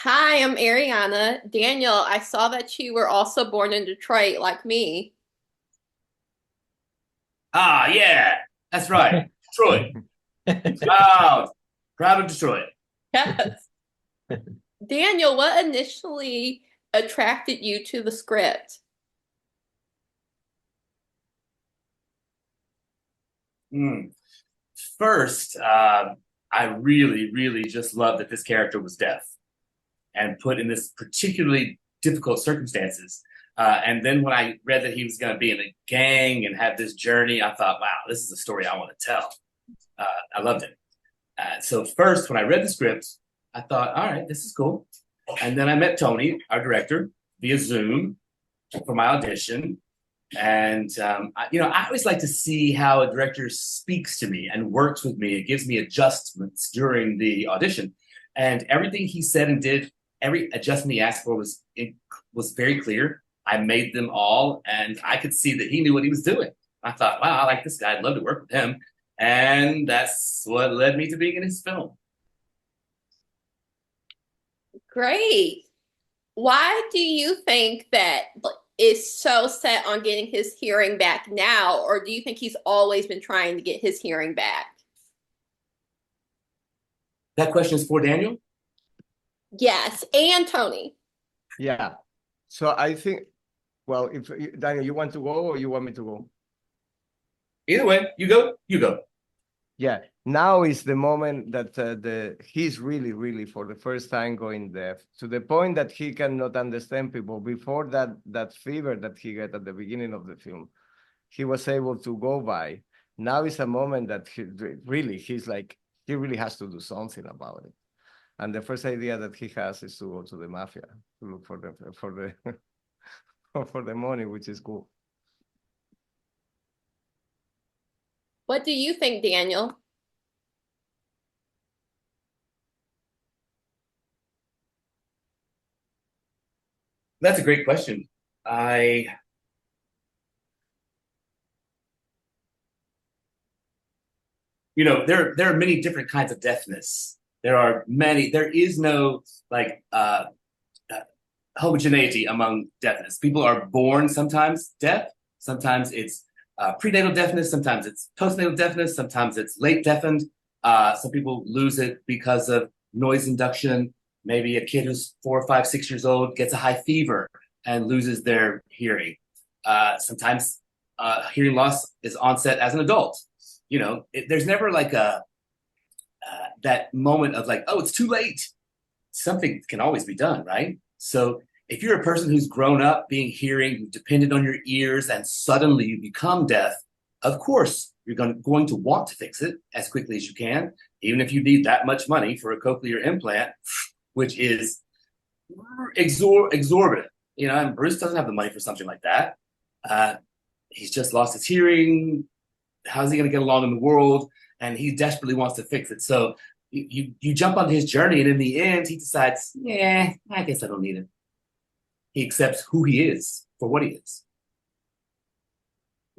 Hi, I'm Ariana. Daniel, I saw that you were also born in Detroit like me. Ah, yeah, that's right. Detroit. Proud. Proud of Detroit. Yes. Daniel, what initially attracted you to the script? Mm. First, I really just love that this character was deaf and put in this particularly difficult circumstances. And then when I read that he was going to be in a gang and have this journey, I thought, wow, this is a story I want to tell. Uh, I loved it. So first, when I read the script, I thought, all right, this is cool. And then I met Toni, our director, via Zoom for my audition. And I always like to see how a director speaks to me and works with me. It gives me adjustments during the audition, and everything he said and did, every adjustment he asked for was very clear. I made them all, and I could see that he knew what he was doing. I thought, wow, I like this guy. I'd love to work with him, and that's what led me to being in his film. Great. Why do you think that is so set on getting his hearing back now, or do you think he's always been trying to get his hearing back? That question is for Daniel. Yes, and Toni. Yeah. So I think, well, if Daniel, you want to go or you want me to go? Either way, you go. You go. Yeah. Now is the moment that he's really for the first time going deaf to the point that he cannot understand people. Before that fever that he got at the beginning of the film, he was able to go by. Now is a moment that he's like he really has to do something about it. And the first idea that he has is to go to the mafia to look for the for the money, which is cool. What do you think, Daniel? That's a great question. I there are many different kinds of deafness. There is no like uh, homogeneity among deafness. People are born sometimes deaf, sometimes it's prenatal deafness, sometimes it's postnatal deafness, sometimes it's late deafened. Some people lose it because of noise induction. Maybe a kid who's 4, 5, 6 years old gets a high fever and loses their hearing. Sometimes hearing loss is onset as an adult. There's never like a that moment of like, oh, it's too late. Something can always be done, right? So if you're a person who's grown up being hearing, you've depended on your ears, and suddenly you become deaf, of course you're going to want to fix it as quickly as you can, even if you need that much money for a cochlear implant, which is exorbitant. And Bruce doesn't have the money for something like that. Uh, he's just lost his hearing. How's he going to get along in the world? And he desperately wants to fix it. So you jump on his journey, and in the end, he decides, yeah, I guess I don't need it. He accepts who he is for what he is.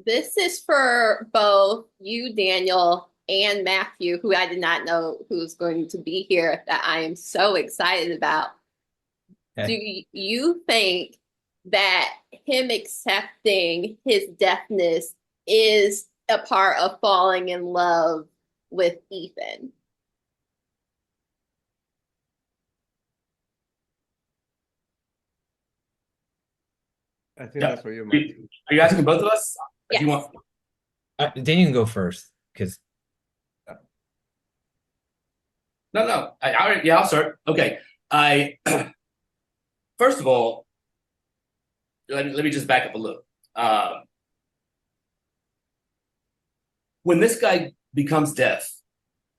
This is for both you, Daniel, and Matthew, who I did not know who's going to be here, that I am so excited about. Do Okay. you think that him accepting his deafness is a part of falling in love with Ethan? I think Yeah. that's for you, Matthew. Are you asking both of us? If you Yes. want, Dan, you can go first because no. Yeah, I'll start. Okay. I First of all, let me just back up a little. When this guy becomes deaf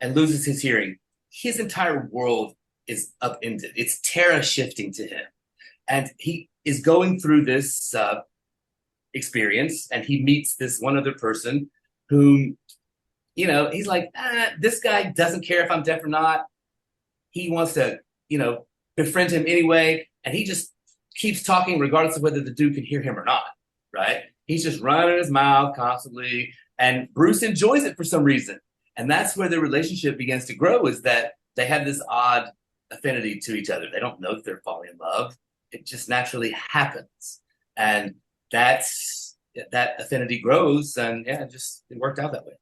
and loses his hearing, his entire world is upended. It's terra shifting to him, and he is going through this experience, and he meets this one other person whom he's like, this guy doesn't care if I'm deaf or not. He wants to, befriend him anyway, and he just keeps talking regardless of whether the dude can hear him or not. Right? He's just running his mouth constantly, and Bruce enjoys it for some reason, and that's where the relationship begins to grow. Is that they have this odd affinity to each other. They don't know that they're falling in love. It just naturally happens. And that affinity grows, and yeah, it worked out that way.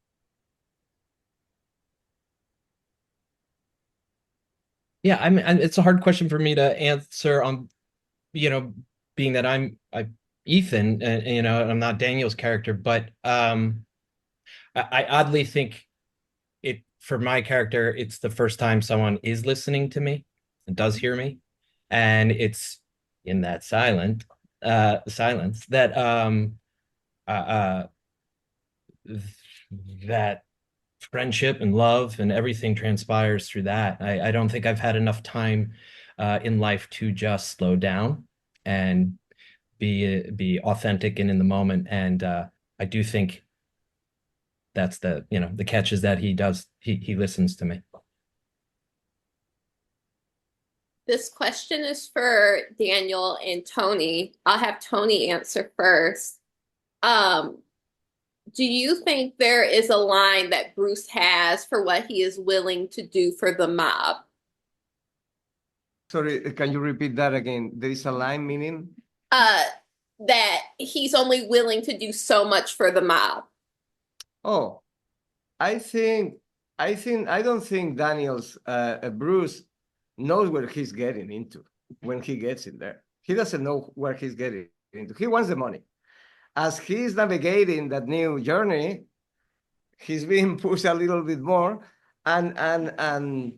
Yeah, I mean, it's a hard question for me to answer on, being that I Ethan, and I'm not Daniel's character, but I oddly think it for my character, it's the first time someone is listening to me and does hear me, and it's in that silence that uh, that friendship and love and everything transpires through that. I don't think I've had enough time in life to just slow down and be authentic and in the moment. And I do think that's the catch is that he listens to me. This question is for Daniel and Toni. I'll have Toni answer first. Um, do you think there is a line that Bruce has for what he is willing to do for the mob? Sorry, can you repeat that again? There is a line meaning? That he's only willing to do so much for the mob. Oh, I don't think Daniel's Bruce knows where he's getting into when he gets in there. He doesn't know where he's getting into. He wants the money. As he's navigating that new journey, he's being pushed a little bit more. And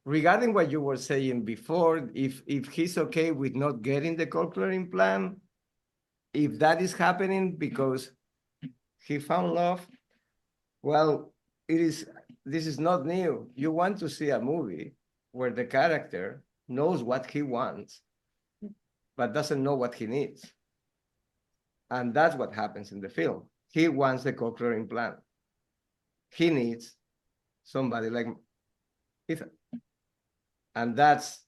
regarding what you were saying before, if he's okay with not getting the cochlear implant, if that is happening because he found love, well, this is not new. You want to see a movie where the character knows what he wants, but doesn't know what he needs. And that's what happens in the film. He wants the cochlear implant. He needs somebody like Ethan. And that's,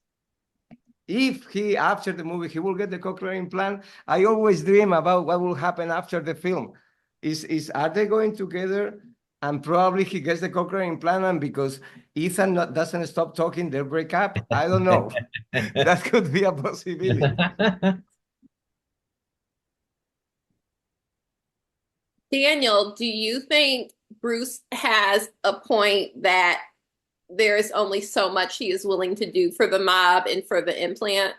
if he, after the movie, he will get the cochlear implant. I always dream about what will happen after the film. Are they going together? And probably he gets the cochlear implant, and because Ethan doesn't stop talking, they break up. I don't know. That could be a possibility. Daniel, do you think Bruce has a point that there is only so much he is willing to do for the mob and for the implant?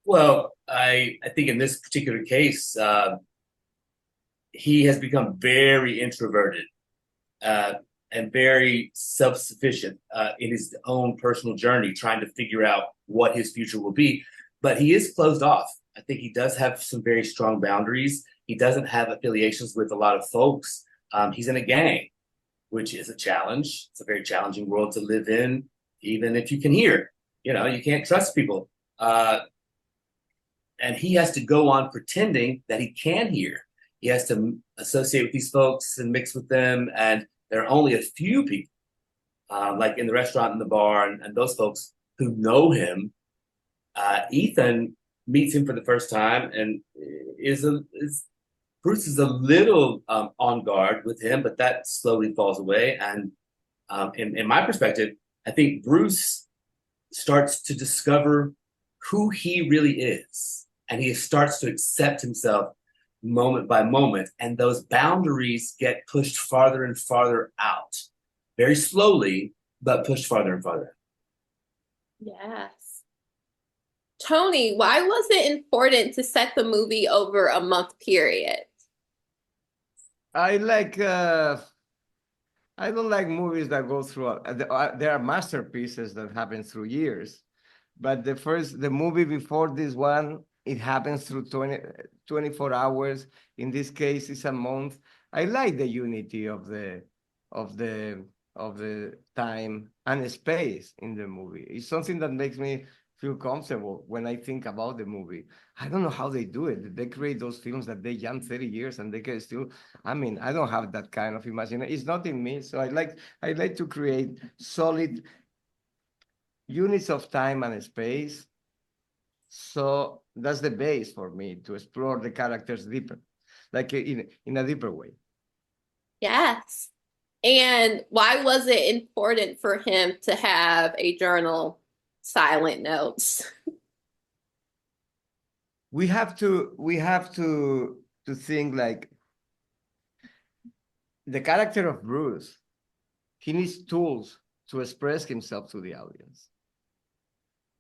Well, I think in this particular case, he has become very introverted and very self-sufficient in his own personal journey, trying to figure out what his future will be. But he is closed off. I think he does have some very strong boundaries. He doesn't have affiliations with a lot of folks. He's in a gang, which is a challenge. It's a very challenging world to live in, even if you can hear. You can't trust people. And he has to go on pretending that he can hear. He has to associate with these folks and mix with them. And there are only a few people, like in the restaurant and the bar, and those folks who know him. Ethan meets him for the first time and Bruce is a little on guard with him, but that slowly falls away. And in my perspective, I think Bruce starts to discover who he really is. And he starts to accept himself moment by moment. And those boundaries get pushed farther and farther out, very slowly, but pushed farther and farther. Yes. Toni, why was it important to set the movie over a month period? I don't like movies that go through. There are masterpieces that happen through years, but the movie before this one, it happens through 24 hours. In this case, it's a month. I like the unity of the time and space in the movie. It's something that makes me feel comfortable when I think about the movie. I don't know how they do it. They create those films that they jump 30 years and they can still, I mean, I don't have that kind of imagination. It's not in me. So I like to create solid units of time and space. So that's the base for me to explore the characters deeper, like in a deeper way. Yes. And why was it important for him to have a journal, silent notes? We have to think like the character of Bruce. He needs tools to express himself to the audience.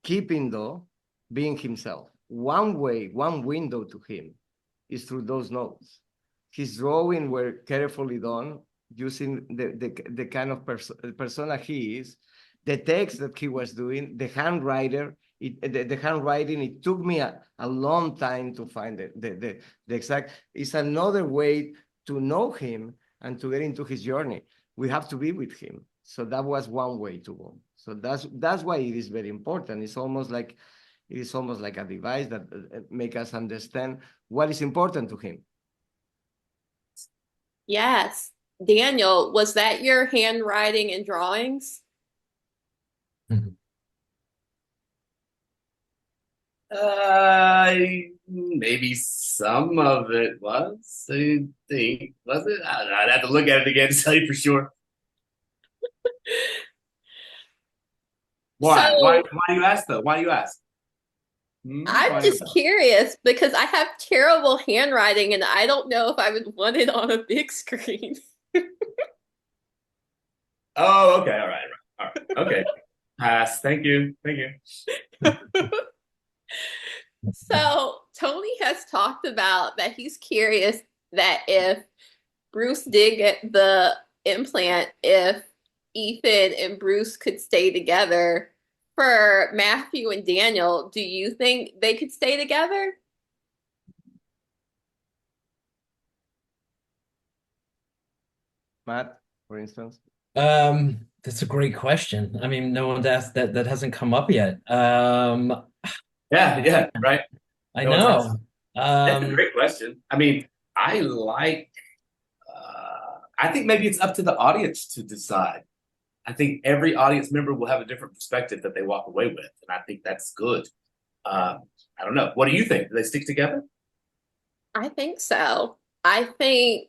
Keeping though being himself. One way, one window to him is through those notes. His drawing were carefully done using the kind of persona he is, the text that he was doing, the handwriter. The handwriting, it took me a long time to find the exact. It's another way to know him and to get into his journey. We have to be with him. So that was one way to go. So that's why it is very important. It is almost like a device that make us understand what is important to him. Yes. Daniel, was that your handwriting and drawings? Maybe some of it was. I think was it? I'd have to look at it again to tell you for sure. Why? Why? So Why do you ask though? Why do you ask? I'm Why? just curious because I have terrible handwriting and I don't know if I would want it on a big screen. Oh, okay. All right. Okay. Pass. Thank you. Thank you. So Tony has talked about that he's curious that if Bruce did get the implant, if Ethan and Bruce could stay together. For Matthew and Daniel, do you think they could stay together? Matt, for instance. That's a great question. I mean, no one's asked that. That hasn't come up yet. Yeah. Yeah. Right. I No one's asked. know. That's a great question. I mean, I like. I think maybe it's up to the audience to decide. I think every audience member will have a different perspective that they walk away with, and I think that's good. I don't know. What do you think? Do they stick together? I think so. I think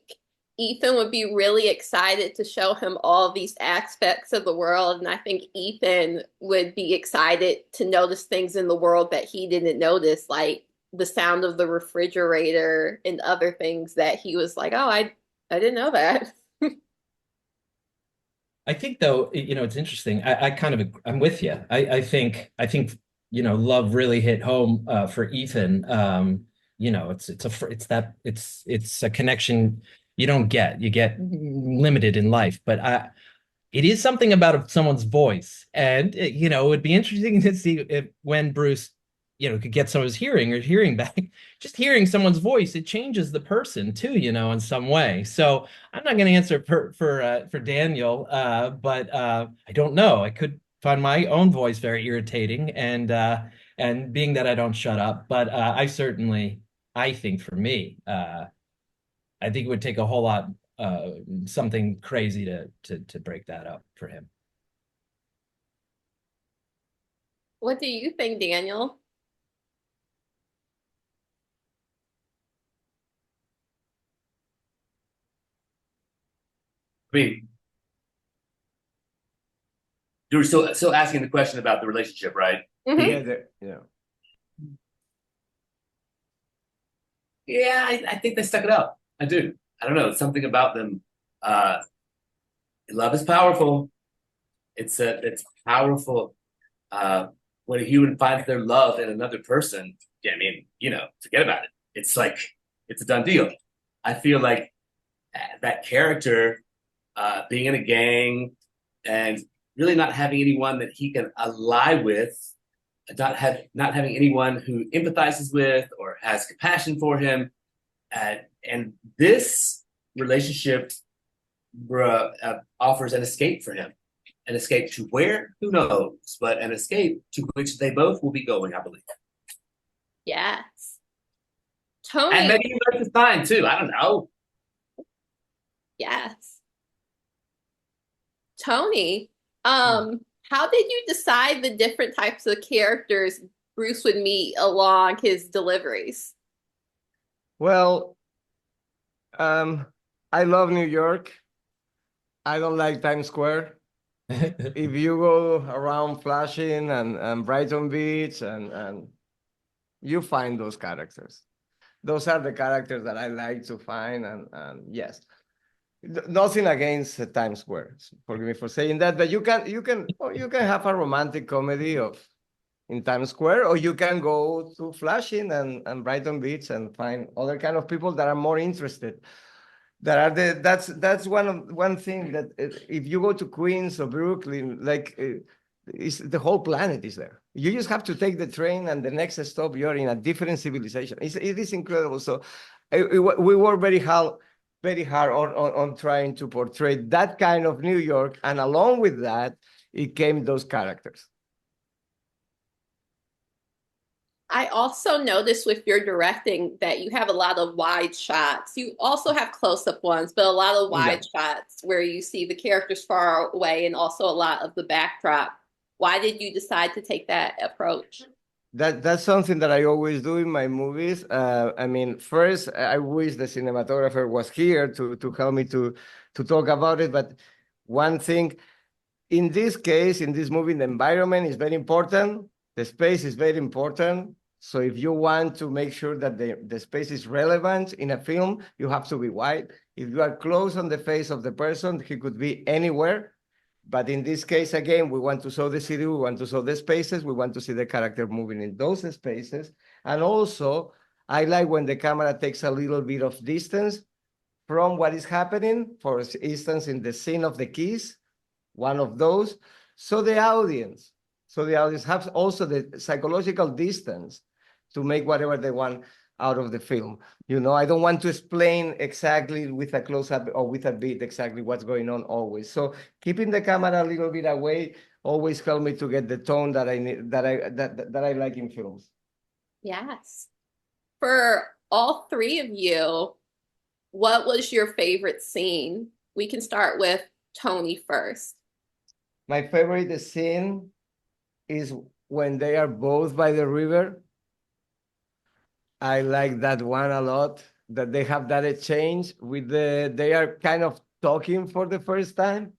Ethan would be really excited to show him all these aspects of the world. And I think Ethan would be excited to notice things in the world that he didn't notice, like the sound of the refrigerator and other things that he was like, oh, I didn't know that. I think though, it's interesting. I kind of I'm with you. I think love really hit home for Ethan. It's a connection you don't get. You get limited in life, but it is something about someone's voice, and it would be interesting to see if when Bruce, could get some of his hearing or hearing back. Just hearing someone's voice, it changes the person too, in some way. So I'm not going to answer for Daniel, but I don't know. I could find my own voice very irritating, and being that I don't shut up, but I think for me, I think it would take a whole lot, something crazy to break that up for him. What do you think, Daniel? I mean, you were still asking the question about the relationship, right? Mhm. Yeah. Yeah, I think they stuck it out. I do. I don't know. Something about them. Uh, love is powerful. It's powerful. When a human finds their love in another person, yeah, I mean, forget about it. It's like it's a done deal. I feel like that character being in a gang and really not having anyone that he can ally with, not having anyone who empathizes with or has compassion for him, and this relationship offers an escape for him. An escape to where? Who knows? But an escape to which they both will be going, I believe. Yes. And Tony, maybe he left his time too. I don't know. yes. Tony, how did you decide the different types of characters Bruce would meet along his deliveries? Well, I love New York. I don't like Times Square. If you go around Flushing and Brighton Beach and you find those characters. Those are the characters that I like to find, and yes, nothing against Times Square. Forgive me for saying that, but you can have a romantic comedy of in Times Square, or you can go to Flushing and Brighton Beach and find other kind of people that are more interested. That are that's one thing that if you go to Queens or Brooklyn, like is the whole planet is there. You just have to take the train, and the next stop you're in a different civilization. It is incredible. So we work very hard on trying to portray that kind of New York, and along with that, it came those characters. I also noticed with your directing that you have a lot of wide shots. You also have close-up ones, but a lot of Yeah. wide shots where you see the characters far away and also a lot of the backdrop. Why did you decide to take that approach? That's something that I always do in my movies. I mean, first, I wish the cinematographer was here to help me to talk about it. But one thing, in this case, in this movie, the environment is very important. The space is very important. So if you want to make sure that the space is relevant in a film, you have to be wide. If you are close on the face of the person, he could be anywhere. But in this case, again, we want to show the city, we want to show the spaces, we want to see the character moving in those spaces. And also, I like when the camera takes a little bit of distance from what is happening. For instance, in the scene of the kiss, one of those. So the audience, has also the psychological distance to make whatever they want out of the film. You know, I don't want to explain exactly with a close-up or with a beat exactly what's going on always. So keeping the camera a little bit away always help me to get the tone that I need, that I like in films. Yes. For all three of you, what was your favorite scene? We can start with Toni first. My favorite scene is when they are both by the river. I like that one a lot, that they have that exchange with they are kind of talking for the first time,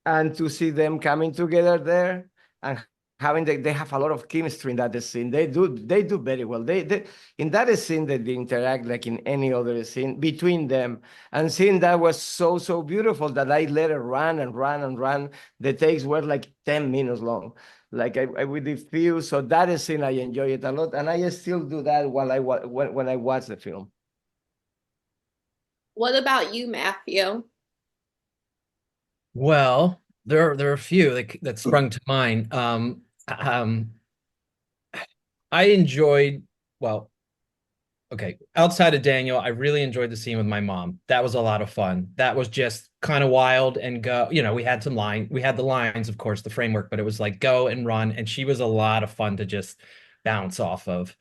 and to see them coming together there and having they have a lot of chemistry in that scene. They do very well. They in that scene they interact like in any other scene between them. And seeing that was so beautiful that I let it run and run and run. The takes were like 10 minutes long. Like I with the feel. So that scene I enjoy it a lot, and I still do that while when I watch the film. What about you, Matthew? Well, there are a few that sprung to mind. I enjoyed, well, okay, outside of Daniel, I really enjoyed the scene with my mom. That was a lot of fun. That was just kind of wild and go, we had we had the lines, of course, the framework, but it was like go and run. And she was a lot of fun to just bounce off of.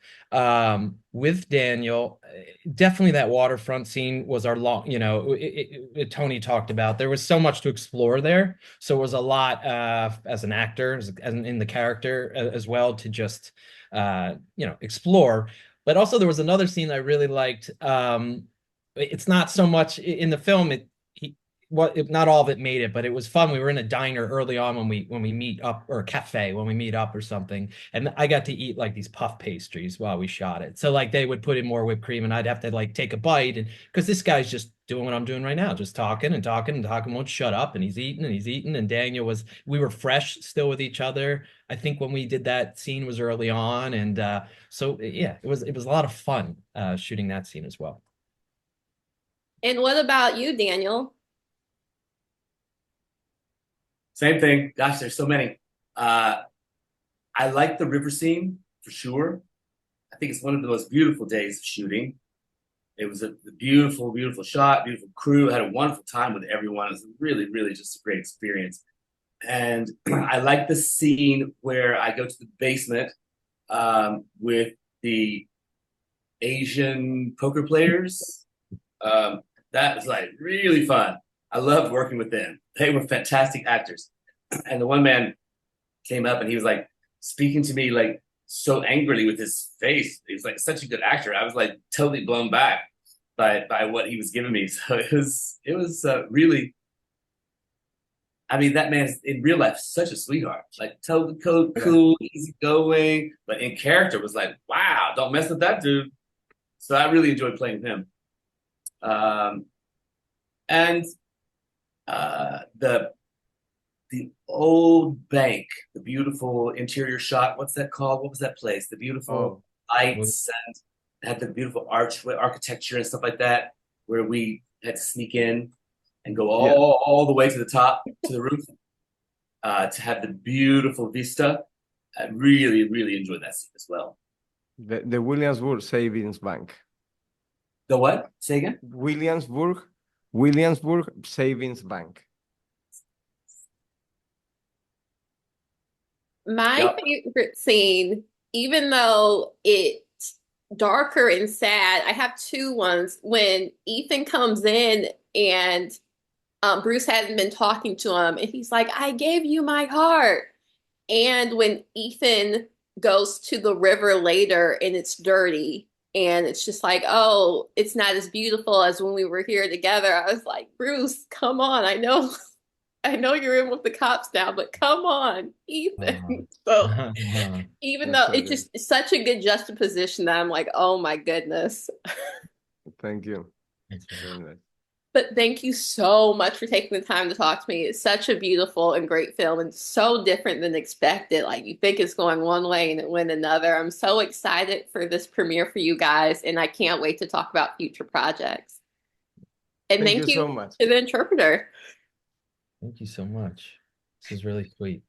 With Daniel, definitely that waterfront scene was our long, Toni talked about. There was so much to explore there. So it was a lot as an actor, as in the character as well to just explore. But also there was another scene I really liked. It's not so much in the film. Not all of it made it, but it was fun. We were in a diner early on when we meet up, or a cafe when we meet up or something, and I got to eat like these puff pastries while we shot it. So like they would put in more whipped cream, and I'd have to like take a bite, and because this guy's just doing what I'm doing right now, just talking and talking and talking, won't shut up, and he's eating and he's eating. And we were fresh still with each other. I think when we did that scene was early on, and so yeah, it was a lot of fun shooting that scene as well. And what about you, Daniel? Same thing. Gosh, there's so many. I like the river scene for sure. I think it's one of the most beautiful days of shooting. It was a beautiful, beautiful shot, beautiful crew. I had a wonderful time with everyone. It was really, really just a great experience. And I like the scene where I go to the basement with the Asian poker players. That was like really fun. I loved working with them. They were fantastic actors. And the one man came up and he was like speaking to me like so angrily with his face. He was like such a good actor. I was like totally blown back by what he was giving me. So it was really I mean, that man's in real life such a sweetheart. Like totally cool, easygoing, but in character was like, wow, don't mess with that dude. So I really enjoyed playing him. And the old bank, the beautiful interior shot. What's that called? What was that place? The beautiful lights and had the beautiful archway architecture and stuff like that, where we had to sneak in and go all the way to the top to the roof to have the beautiful vista. I really, really enjoyed that scene as well. The Williamsburg Savings Bank. The what? Say again? Williamsburg Savings Bank. My favorite scene, even though it's darker and sad, I have two ones. When Ethan comes in and Bruce hadn't been talking to him, and he's like, I gave you my heart. And when Ethan goes to the river later and it's dirty, and it's just like, oh, it's not as beautiful as when we were here together. I was like, Bruce, come on. I know you're in with the cops now, but come on, Ethan. So even though it's just such a good juxtaposition that I'm like, oh my goodness. Thank you. Very nice. But thank you so much for taking the time to talk to me. It's such a beautiful and great film and so different than expected. Like you think it's going one way and it went another. I'm so excited for this premiere for you guys, and I can't wait to talk about future projects. And thank you so much to the interpreter. Thank you so much. This is really sweet.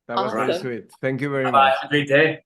That was Awesome. really sweet. Thank you very Bye. much. Have a great day.